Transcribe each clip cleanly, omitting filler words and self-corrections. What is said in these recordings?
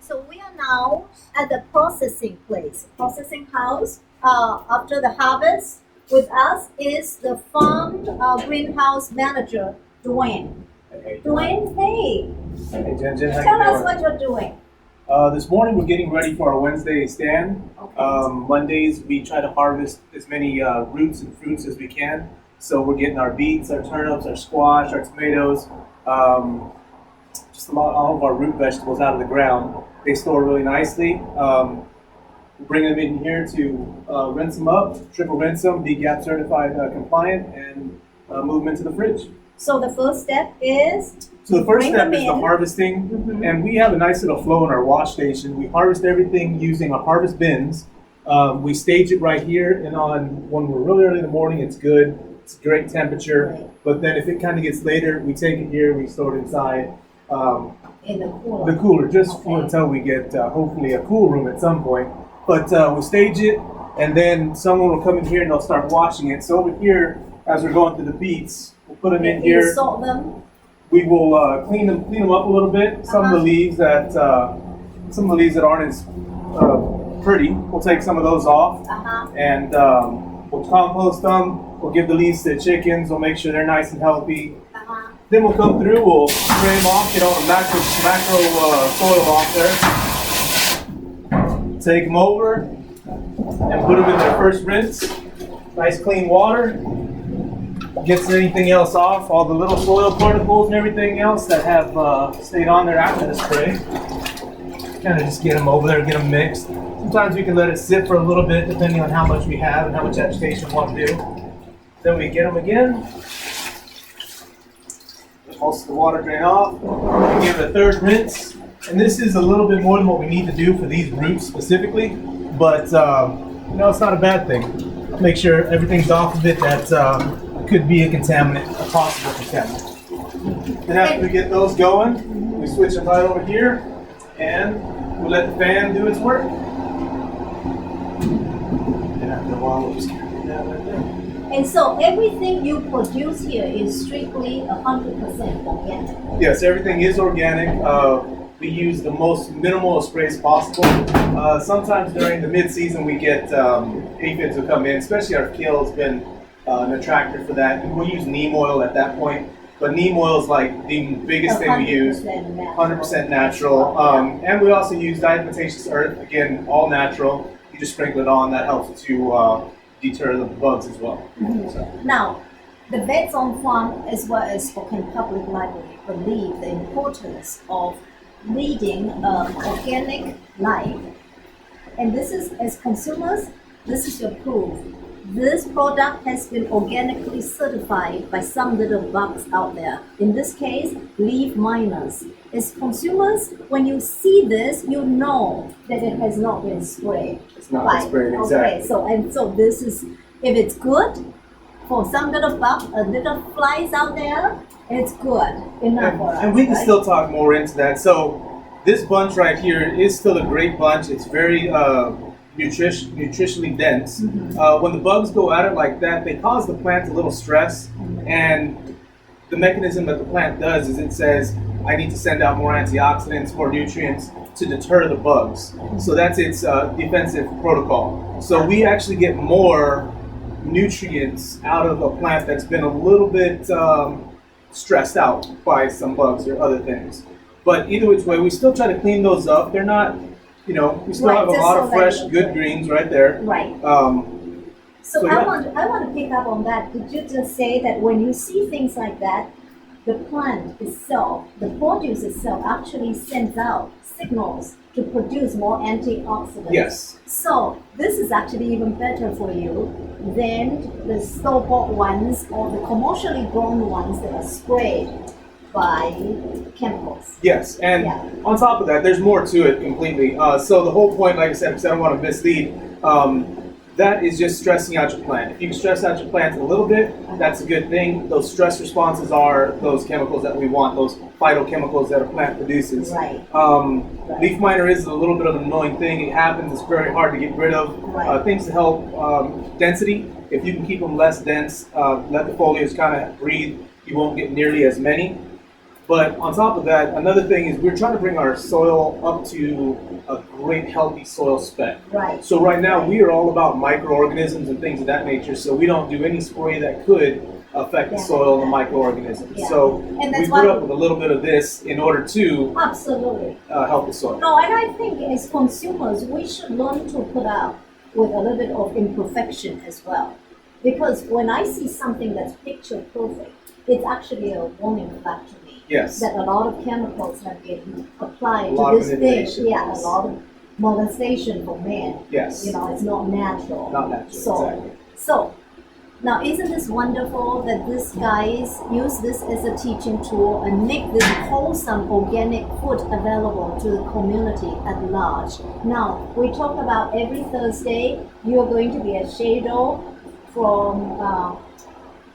So we are now at the processing place, processing house. After the harvest, with us is the farm greenhouse manager, Dwayne. Hey, Dwayne, hey, hey Jen, Jen, how tell you us doing? what you're doing. This morning we're getting ready for our Wednesday stand. Okay. Mondays we try to harvest as many roots and fruits as we can. So we're getting our beets, our turnips, our squash, our tomatoes, um, just all of our root vegetables out of the ground. They store really nicely. We bring them in here to rinse them up, triple rinse them, be GAP certified compliant, and move them into the fridge. So the first step is So the first bring step them is the in. harvesting, Mhm. and we have a nice little flow in our wash station. We harvest everything using our harvest bins. We stage it right here, and on when we're really early in the morning, it's good. It's great temperature. Right. But then if it kind of gets later, we take it here, we store it inside In the cooler. the cooler, just Okay. until we get hopefully a cool room at some point. But we stage it, and then someone will come in here and they'll start washing it. So over here, as we're going through the beets, we'll put them in You here. salt them. We will clean them up a little bit. Some of the leaves that aren't as pretty, we'll take some of those off, and we'll compost them. We'll give the leaves to the chickens. We'll make sure they're nice and healthy. Then we'll come through. We'll spray them off. Get all the macro soil off there. Take them over and put them in their first rinse. Nice clean water. Gets anything else off, all the little soil particles and everything else that have stayed on there after the spray. Kind of just get them over there, get them mixed. Sometimes we can let it sit for a little bit depending on how much we have and how much agitation we want to do. Then we get them again. Let most of the water drain off. We give it a third rinse. And this is a little bit more than what we need to do for these roots specifically, but it's not a bad thing. Make sure everything's off of it that could be a contaminant, a possible contaminant. Then after we get those going, we switch them right over here, and we let the fan do its work. And after a while, we'll just carry that right there. And so everything you produce here is strictly 100% organic. Yes, everything is organic. We use the most minimal of sprays possible. Sometimes during the mid-season, we get aphids who come in, especially our kale has been an attractor for that. We'll use neem oil at that point, but neem oil is like the biggest thing we use. 100% natural. And we also use diatomaceous earth, again, all natural. You just sprinkle it on, that helps to deter the bugs as well. So. Now, the Vets on Farm as well as Spokane Public Library believe the importance of leading organic life. And this is, as consumers, this is your proof. This product has been organically certified by some little bugs out there. In this case, leaf miners. As consumers, when you see this, you know that it has not been sprayed. It's not been sprayed, exactly. Okay, so this is, if it's good, for some little bug, little flies out there, it's good enough for us. And we can right? still talk more into that. So this bunch right here is still a great bunch. It's very nutritionally dense. When the bugs go at it like that, they cause the plant a little stress. And the mechanism that the plant does is it says, I need to send out more antioxidants, more nutrients to deter the bugs. So that's its defensive protocol. So we actually get more nutrients out of a plant that's been a little bit stressed out by some bugs or other things. But either which way, we still try to clean those up. They're not, we still Right, have a just lot so of that fresh, you- good greens right there. Right. So So yeah. I want to pick up on that. Did you just say that when you see things like that, the plant itself, the produce itself actually sends out signals to produce more antioxidants? Yes. So this is actually even better for you than the store-bought ones or the commercially grown ones that are sprayed by chemicals. Yes, and Yeah. on top of that, there's more to it completely. So the whole point, like I said, because I don't want to mislead, that is just stressing out your plant. If you can stress out your plant a little bit, that's a good thing. Those stress responses are those chemicals that we want, those phytochemicals that a plant produces. Right. Leaf miner is a little bit of an annoying thing. It happens. It's very hard to get rid of. Right. Things to help density. If you can keep them less dense, let the foliage kind of breathe, you won't get nearly as many. But on top of that, another thing is we're trying to bring our soil up to a great healthy soil spec. Right. So right now we are all about microorganisms and things of that nature. So we don't do any spray that could affect the Yeah. soil and the microorganisms. Yeah. So And we that's put why- up with a little bit of this in order to Absolutely. help the soil. No, and I think as consumers, we should learn to put up with a little bit of imperfection as well. Because when I see something that's picture perfect, it's actually a warning flag to me Yes. that a lot of chemicals have been applied A lot to of this thing. manipulation, Yeah, yes. a lot of molestation for men. Yes. You know, it's not natural. Not natural, So, exactly. so now isn't this wonderful that these guys use this as a teaching tool and make this wholesome organic food available to the community at large? Now, we talk about every Thursday, you're going to be at Shado from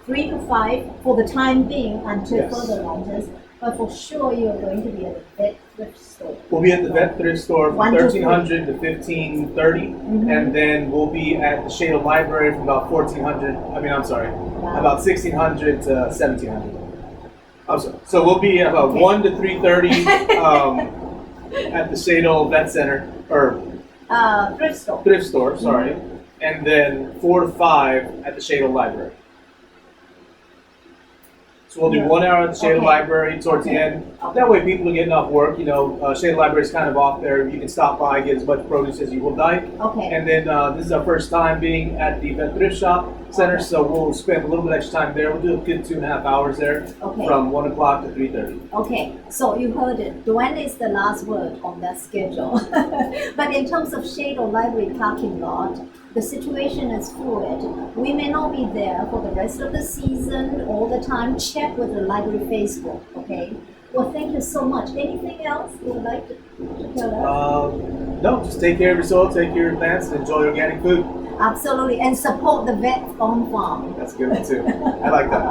3 to 5 for the time being until Yes. further notice. But for sure, you're going to be at the vet thrift store. We'll be at the vet thrift store from 1 to 1300 to 1530, and then we'll be at the Shado Library from about 1400. About 1600 to 1700. I'm sorry. So we'll be about Okay. 1 to 3:30 at the Shado Vet Center or Thrift store. thrift store. Sorry, and then 4 to 5 at the Shado Library. So we'll do Yeah. 1 hour at the Shado Okay. Library towards the end. That way people are getting off work, Shado Library is kind of off there. You can stop by, get as much produce as you would like. Okay. And then this is our first time being at the Vet Thrift Shop Center, Okay. so we'll spend a little bit extra time there. We'll do a good 2.5 hours there Okay. from 1 o'clock to 3:30. Okay, so you heard it. When is the last word on that schedule? But in terms of Shado Library parking lot, the situation is fluid. We may not be there for the rest of the season all the time. Check with the library Facebook, okay? Well, thank you so much. Anything else you would like to tell us? No, just take care of your soil, take care of your plants, and enjoy organic food. Absolutely, and support the Vet on Farm. That's good too. I like that.